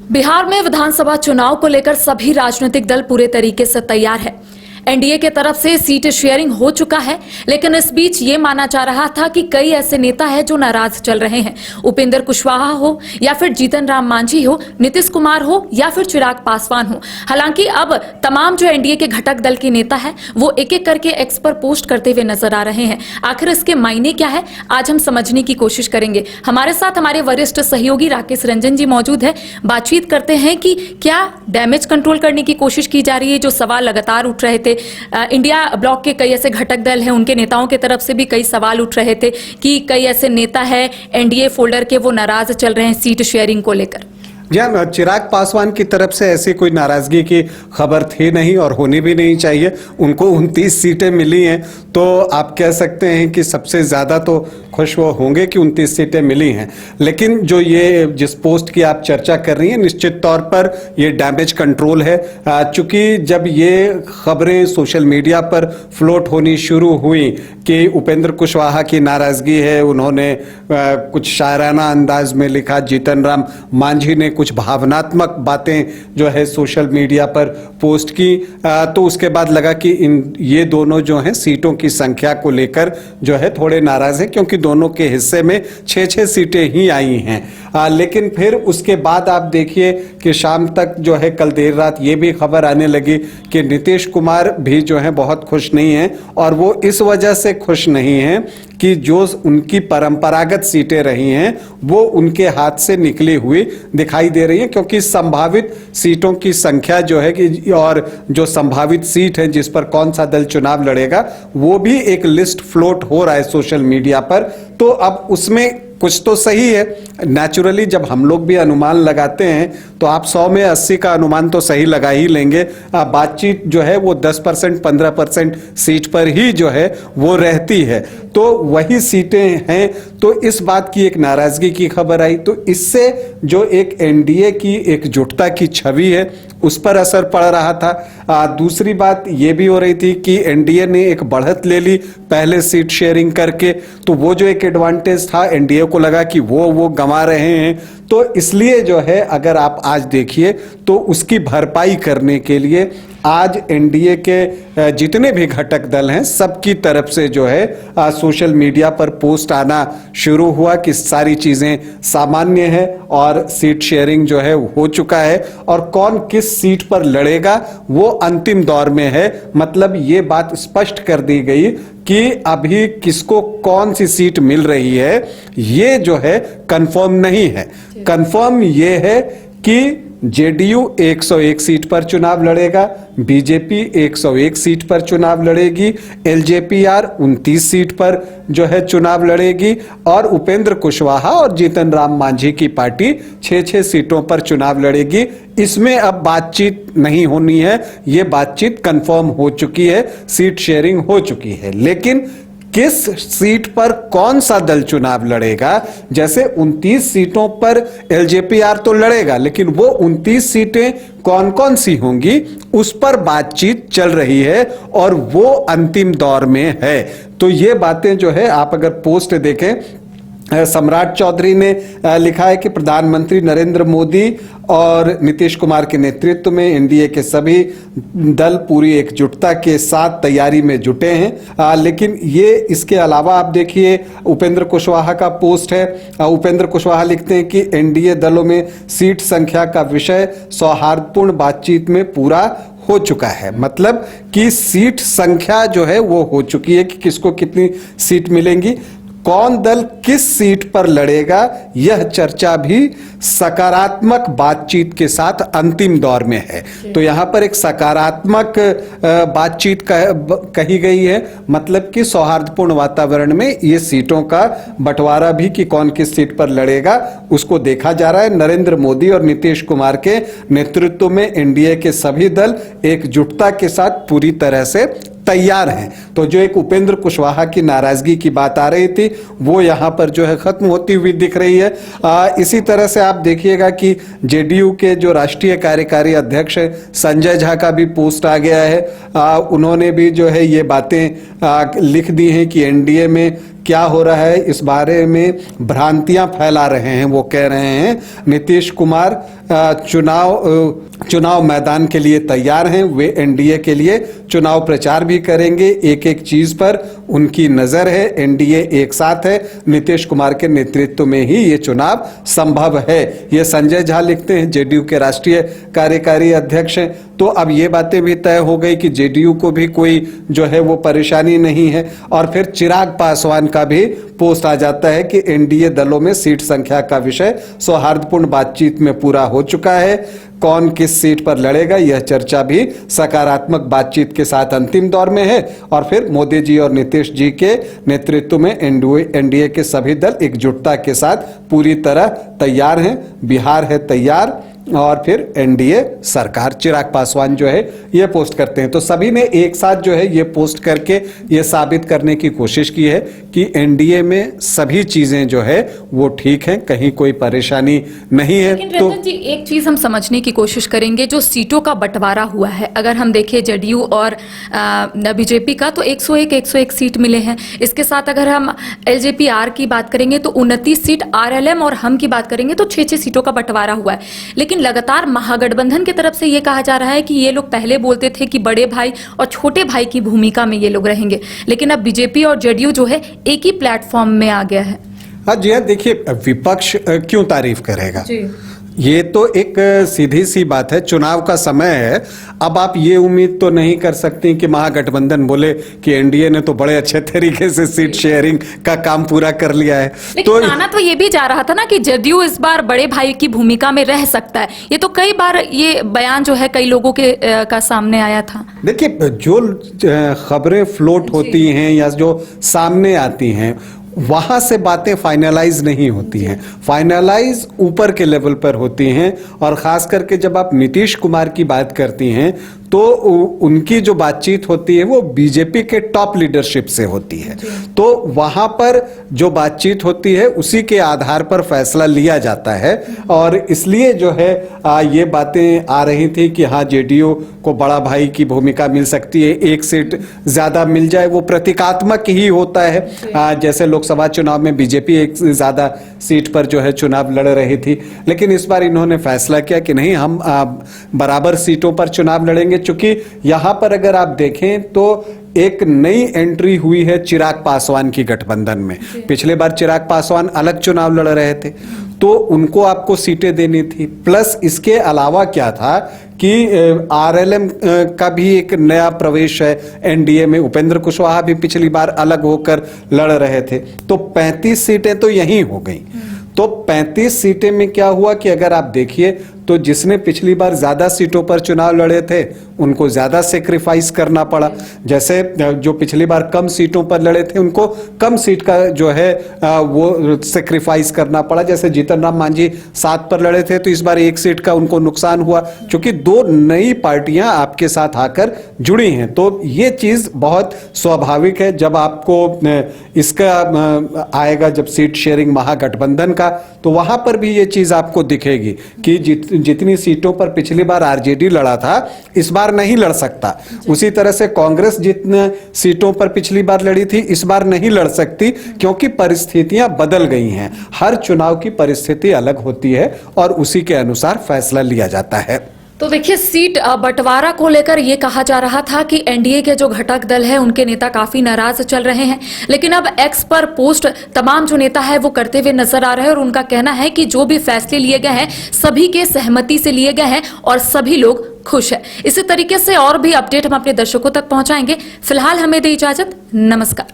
बिहार में विधानसभा चुनाव को लेकर सभी राजनीतिक दल पूरे तरीके से तैयार है। एनडीए के तरफ से सीट शेयरिंग हो चुका है, लेकिन इस बीच ये माना जा रहा था कि कई ऐसे नेता हैं जो नाराज चल रहे हैं। उपेंद्र कुशवाहा हो या फिर जीतन राम मांझी हो, नीतीश कुमार हो या फिर चिराग पासवान हो। हालांकि अब तमाम जो एनडीए के घटक दल के नेता हैं वो एक एक करके एक्स पर पोस्ट करते हुए नजर आ रहे हैं। आखिर इसके मायने क्या है, आज हम समझने की कोशिश करेंगे। हमारे साथ हमारे वरिष्ठ सहयोगी राकेश रंजन जी मौजूद है। बातचीत करते हैं कि क्या डैमेज कंट्रोल करने की कोशिश की जा रही है। जो सवाल लगातार उठ रहे थे, इंडिया ब्लॉक के कई ऐसे घटक दल हैं, उनके नेताओं की तरफ से भी कई सवाल उठ रहे थे कि कई ऐसे नेता हैं एनडीए फोल्डर के, वो नाराज चल रहे हैं सीट शेयरिंग को लेकर। जी, चिराग पासवान की तरफ से ऐसी कोई नाराजगी की खबर थी नहीं और होनी भी नहीं चाहिए। उनको 29 सीटें मिली हैं, तो आप कह सकते हैं कि सबसे ज़्यादा तो खुश वो होंगे कि 29 सीटें मिली हैं। लेकिन जो ये जिस पोस्ट की आप चर्चा कर रही हैं, निश्चित तौर पर ये डैमेज कंट्रोल है। चूँकि जब ये खबरें सोशल मीडिया पर फ्लोट होनी शुरू हुई कि उपेंद्र कुशवाहा की नाराज़गी है, उन्होंने कुछ शायराना अंदाज में लिखा, जीतन राम मांझी ने कुछ भावनात्मक बातें जो है सोशल मीडिया पर पोस्ट की, तो उसके बाद लगा कि ये दोनों जो हैं सीटों की संख्या को लेकर जो है थोड़े नाराज हैं, क्योंकि दोनों के हिस्से में 6-6 सीटें ही आई हैं। लेकिन फिर उसके बाद आप देखिए कि शाम तक जो है, कल देर रात ये भी खबर आने लगी कि नीतीश कुमार भी जो है बहुत खुश नहीं हैं, और वो इस वजह से खुश नहीं हैं कि जो उनकी परंपरागत सीटें रही हैं वो उनके हाथ से निकली हुई दिखाई दे रही हैं, क्योंकि संभावित सीटों की संख्या जो है कि और जो संभावित सीट है जिस पर कौन सा दल चुनाव लड़ेगा, वो भी एक लिस्ट फ्लोट हो रहा है सोशल मीडिया पर। तो अब उसमें कुछ तो सही है। नेचुरली जब हम लोग भी अनुमान लगाते हैं तो आप 100 में 80 का अनुमान तो सही लगा ही लेंगे। बातचीत जो है वो 10% 15% सीट पर ही जो है वो रहती है, तो वही सीटें हैं। तो इस बात की एक नाराजगी की खबर आई, तो इससे जो एक एनडीए की एकजुटता की छवि है उस पर असर पड़ रहा था। दूसरी बात ये भी हो रही थी कि एनडीए ने एक बढ़त ले ली पहले सीट शेयरिंग करके, तो वो जो एक एडवांटेज था एनडीए को लगा कि वो गंवा रहे हैं। तो इसलिए जो है, अगर आप आज देखिए तो उसकी भरपाई करने के लिए आज एनडीए के जितने भी घटक दल हैं सबकी तरफ से जो है सोशल मीडिया पर पोस्ट आना शुरू हुआ कि सारी चीजें सामान्य है और सीट शेयरिंग जो है हो चुका है, और कौन किस सीट पर लड़ेगा वो अंतिम दौर में है। मतलब ये बात स्पष्ट कर दी गई कि अभी किसको कौन सी सीट मिल रही है ये जो है कंफर्म नहीं है। कंफर्म ये है कि जेडीयू 101 सीट पर चुनाव लड़ेगा, बीजेपी 101 सीट पर चुनाव लड़ेगी, एलजेपीआर 29 सीट पर जो है चुनाव लड़ेगी, और उपेंद्र कुशवाहा और जीतन राम मांझी की पार्टी 6-6 सीटों पर चुनाव लड़ेगी। इसमें अब बातचीत नहीं होनी है, ये बातचीत कंफर्म हो चुकी है, सीट शेयरिंग हो चुकी है। लेकिन किस सीट पर कौन सा दल चुनाव लड़ेगा, जैसे 29 सीटों पर एलजेपीआर तो लड़ेगा, लेकिन वो 29 सीटें कौन कौन सी होंगी उस पर बातचीत चल रही है और वो अंतिम दौर में है। तो ये बातें जो है, आप अगर पोस्ट देखें, सम्राट चौधरी ने लिखा है कि प्रधानमंत्री नरेंद्र मोदी और नीतीश कुमार के नेतृत्व में एनडीए के सभी दल पूरी एकजुटता के साथ तैयारी में जुटे हैं। लेकिन ये इसके अलावा आप देखिए उपेंद्र कुशवाहा का पोस्ट है। उपेंद्र कुशवाहा लिखते हैं कि एनडीए दलों में सीट संख्या का विषय सौहार्दपूर्ण बातचीत में पूरा हो चुका है। मतलब कि सीट संख्या जो है वो हो चुकी है कि किसको कितनी सीट मिलेंगी, कौन दल किस सीट पर लड़ेगा, यह चर्चा भी सकारात्मक बातचीत के साथ अंतिम दौर में है। तो यहां पर एक सकारात्मक बातचीत कही गई है, मतलब कि सौहार्दपूर्ण वातावरण में ये सीटों का बंटवारा भी कि कौन किस सीट पर लड़ेगा उसको देखा जा रहा है। नरेंद्र मोदी और नीतीश कुमार के नेतृत्व में एनडीए के सभी दल एकजुटता के साथ पूरी तरह से तैयार हैं। तो जो एक उपेंद्र कुशवाहा की नाराजगी की बात आ रही थी वो यहां पर जो है खत्म होती हुई दिख रही है। इसी तरह से आप देखिएगा कि जेडीयू के जो राष्ट्रीय कार्यकारी अध्यक्ष संजय झा का भी पोस्ट आ गया है। उन्होंने भी जो है ये बातें लिख दी हैं कि एनडीए में क्या हो रहा है इस बारे में भ्रांतियां फैला रहे हैं। वो कह रहे हैं नीतीश कुमार चुनाव मैदान के लिए तैयार हैं। वे एनडीए के लिए चुनाव प्रचार भी करेंगे। एक एक चीज पर उनकी नजर है। एनडीए एक साथ है। नीतीश कुमार के नेतृत्व में ही ये चुनाव संभव है, ये संजय झा लिखते हैं, जेडीयू के राष्ट्रीय कार्यकारी अध्यक्ष हैं। तो अब ये बातें भी तय हो गई कि जेडीयू को भी कोई जो है वो परेशानी नहीं है। और फिर चिराग पासवान का भी पोस्ट आ जाता है कि एनडीए दलों में सीट संख्या का विषय सौहार्दपूर्ण बातचीत में पूरा हो चुका है। कौन किस सीट पर लड़ेगा यह चर्चा भी सकारात्मक बातचीत के साथ अंतिम दौर में है। और फिर मोदी जी और नीतीश जी के नेतृत्व में एनडीए के सभी दल एकजुटता के साथ पूरी तरह तैयार हैं। बिहार है तैयार और फिर एनडीए सरकार। चिराग पासवान जो है ये पोस्ट करते हैं। तो सभी ने एक साथ जो है ये पोस्ट करके ये साबित करने की कोशिश की है कि एनडीए में सभी चीजें जो है वो ठीक हैं, कहीं कोई परेशानी नहीं है। लेकिन रंजन जी, एक चीज हम समझने की कोशिश करेंगे, जो सीटों का बंटवारा हुआ है, अगर हम देखें जेडीयू और बीजेपी का, तो 101 सीट मिले हैं। इसके साथ अगर हम एलजेपी आर की बात करेंगे तो 29 सीट, आरएलएम और हम की बात करेंगे तो 6 सीटों का बंटवारा हुआ है। लेकिन लगातार महागठबंधन की तरफ से ये कहा जा रहा है कि ये लोग पहले बोलते थे कि बड़े भाई और छोटे भाई की भूमिका में ये लोग रहेंगे, लेकिन अब बीजेपी और जेडीयू जो है एक ही प्लेटफॉर्म में आ गया है। हाँ जी हाँ, देखिए विपक्ष क्यों तारीफ करेगा जी? ये तो एक सीधी सी बात है। चुनाव का समय है। अब आप ये उम्मीद तो नहीं कर सकती कि महागठबंधन बोले कि एनडीए ने तो बड़े अच्छे तरीके से सीट शेयरिंग का काम पूरा कर लिया है। लेकिन माना तो ये भी जा रहा था ना कि जेडीयू इस बार बड़े भाई की भूमिका में रह सकता है। ये तो कई बार ये बयान जो है कई लोगों के का सामने आया था। देखिए, जो खबरें फ्लोट होती हैं या जो सामने आती हैं वहां से बातें फाइनलाइज नहीं होती हैं। फाइनलाइज ऊपर के लेवल पर होती हैं। और खास करके जब आप नीतीश कुमार की बात करती हैं तो उनकी जो बातचीत होती है वो बीजेपी के टॉप लीडरशिप से होती है। तो वहां पर जो बातचीत होती है उसी के आधार पर फैसला लिया जाता है। और इसलिए जो है ये बातें आ रही थी कि हाँ, जेडीयू को बड़ा भाई की भूमिका मिल सकती है, एक सीट ज्यादा मिल जाए, वो प्रतीकात्मक ही होता है। जैसे लोकसभा चुनाव में बीजेपी एक ज्यादा सीट पर जो है चुनाव लड़ रही थी, लेकिन इस बार इन्होंने फैसला किया कि नहीं, हम बराबर सीटों पर चुनाव लड़ेंगे। चूंकि यहां पर अगर आप देखें तो एक नई एंट्री हुई है चिराग पासवान की गठबंधन में। पिछले बार चिराग पासवान अलग चुनाव लड़ रहे थे तो उनको आपको सीटें देनी थी। प्लस इसके अलावा क्या था कि आरएलएम का भी एक नया प्रवेश है एनडीए में। उपेंद्र कुशवाहा भी पिछली बार अलग होकर लड़ रहे थे। तो 35 सीटें तो यहीं हो गई। तो 35 सीटें में क्या हुआ कि अगर आप देखिए तो जिसने पिछली बार ज्यादा सीटों पर चुनाव लड़े थे उनको ज्यादा सेक्रीफाइस करना पड़ा। जैसे जो पिछली बार कम सीटों पर लड़े थे उनको कम सीट का जो है वो सेक्रीफाइस करना पड़ा। जैसे जीतन राम मांझी 7 पर लड़े थे तो इस बार 1 सीट का उनको नुकसान हुआ, क्योंकि 2 नई पार्टियां आपके साथ आकर जुड़ी हैं। तो ये चीज बहुत स्वाभाविक है। जब आपको इसका आएगा, जब सीट शेयरिंग महागठबंधन का, तो वहां पर भी ये चीज आपको दिखेगी कि जितनी सीटों पर पिछली बार आरजेडी लड़ा था इस बार नहीं लड़ सकता। उसी तरह से कांग्रेस जितने सीटों पर पिछली बार लड़ी थी इस बार नहीं लड़ सकती, क्योंकि परिस्थितियां बदल गई हैं। हर चुनाव की परिस्थिति अलग होती है और उसी के अनुसार फैसला लिया जाता है। तो देखिए, सीट बंटवारा को लेकर यह कहा जा रहा था कि एनडीए के जो घटक दल है उनके नेता काफी नाराज चल रहे हैं, लेकिन अब एक्स पर पोस्ट तमाम जो नेता है वो करते हुए नजर आ रहे हैं और उनका कहना है कि जो भी फैसले लिए गए हैं सभी के सहमति से लिए गए हैं और सभी लोग खुश है। इसी तरीके से और भी अपडेट हम अपने दर्शकों तक पहुंचाएंगे। फिलहाल हमें दे इजाजत, नमस्कार।